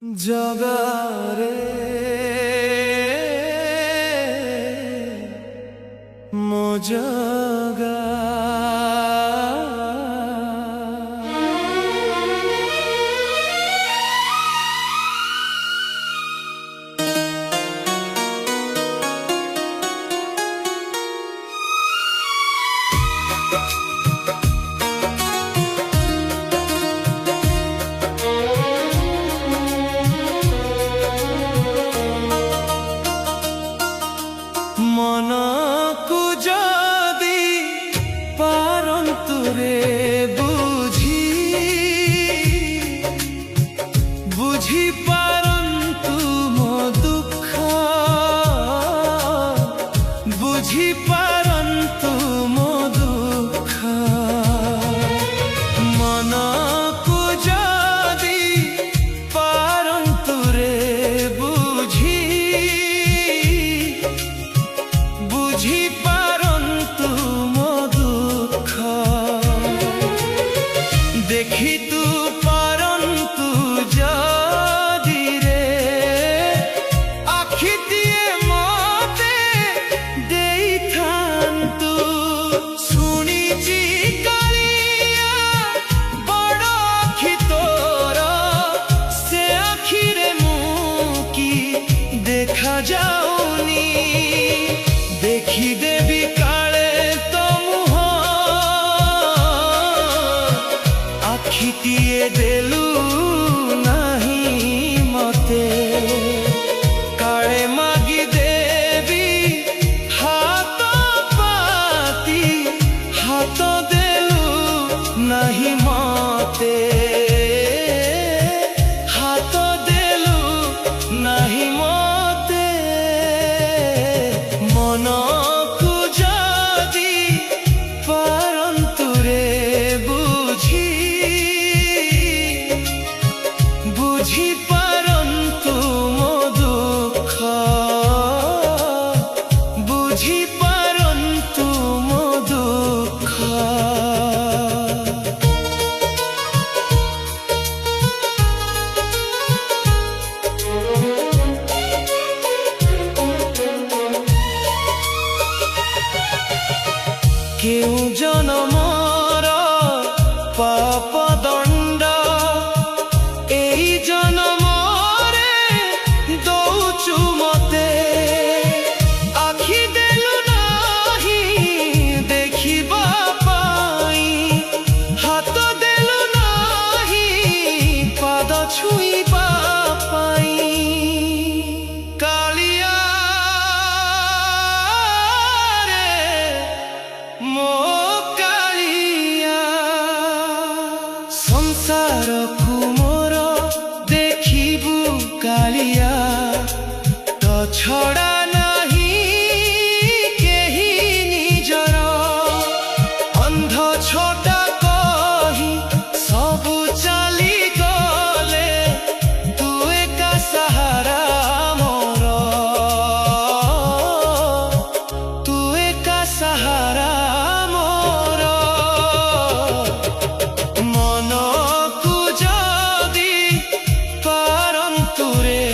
জগারে মো জগা মনকু যদি পারন্তরে বুঝি পারন্তু মো দুঃখ বুঝি পারন্তু মো দুঃখ মনকু যদি পারন্তরে বুঝি পারন্তু মো দুঃখ দেখি তু পারন্তু যদি রে আখি দিয়ে মতে দেইথান্তু শুনিছি কালিয়া বড় আখি তোর সে আখিরে মুকি দেখা যাউনি দেখি দেবী কালে তো মুহ আখিটিয়ে দেলু নাহি মতে কালে মাগি দেবী হাত পাতি হাত দেলু নাহি মতে হাত দেলু নাহি মতে মনকু যদি পারন্তরে বুঝি পারন্তু মো দুঃখ বুঝি পারন্তু মো দুঃখ কেউ জনমর পাপ দণ্ড এই জনমরে দৌচু মতে আখি দেলু নাহি দেখিবা পাই হাত দেলু নাহি পাদ ছুঁইবা পাই কালিয়া মো কালিয়া সংসারকু মোর দেখিবু কালিয়া তো ছড়া নাহি কেহি নিজর অন্ধ ছোটা কহি সবু চালি গলে তু একা সাহারা মোর তু একা সাহারা মনকু যদি পারন্তরে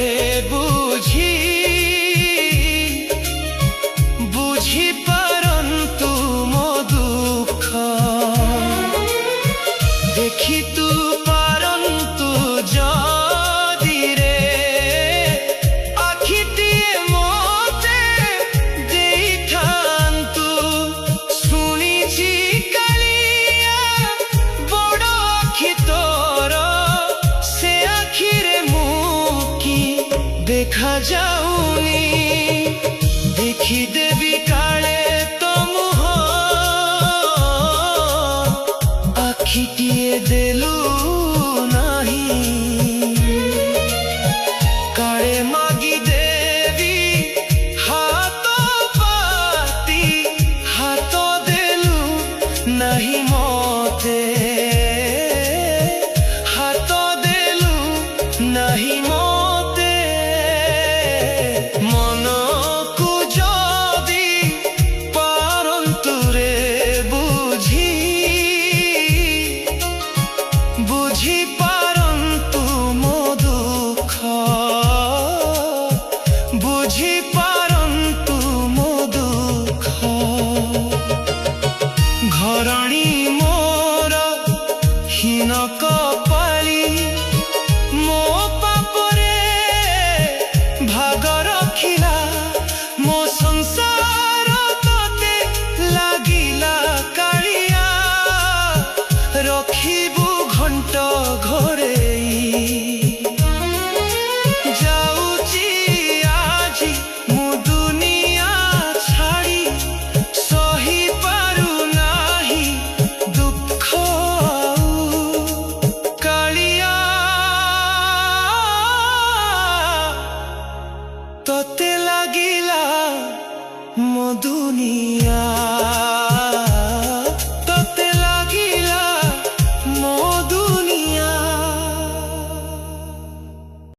বুঝি পারন্তু মো দুঃখ দেখি তু পারন্তু যদি রে আখিটিয়ে মতে দেইথান্তু শুনিছি কালিয়া বড় আখি তোর সে আখিরে মুকি দেখা যাউনি দেখি দেবী কালে তো মুহ আখিটিয়ে দেলু নাহি কালে মাগি দেবী হাত পাতি হাত দেলু নাহি মতে হাত দেলু নাহি